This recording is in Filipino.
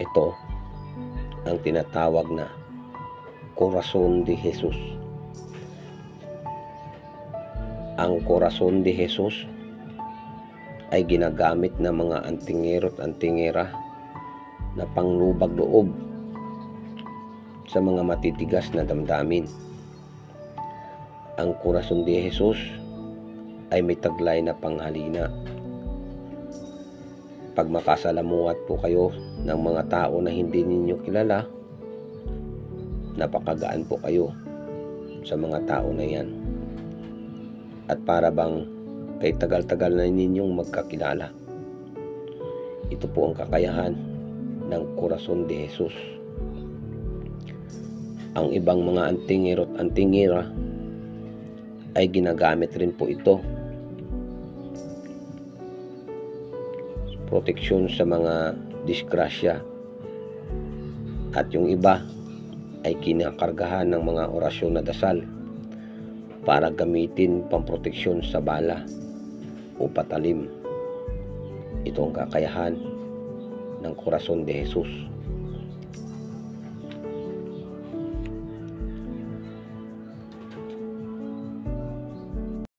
Ito ang tinatawag na Corazon de Jesus. Ang Corazon de Jesus ay ginagamit ng mga antingero at antingera na panglubag loob sa mga matitigas na damdamin. Ang Corazon de Jesus ay may taglay na panghalina. Pag makasalamuhat po kayo ng mga tao na hindi ninyo kilala, napakagaan po kayo sa mga tao na yan. At para bang kay tagal-tagal na ninyong magkakilala. Ito po ang kakayahan ng Corazon de Jesus. Ang ibang mga antingero at antingera ay ginagamit rin po ito. Proteksyon sa mga disgrasya. At yung iba ay kinakargahan ng mga orasyon na dasal para gamitin pamproteksyon sa bala o patalim. Ito ang kakayahan ng Corazon de Jesus.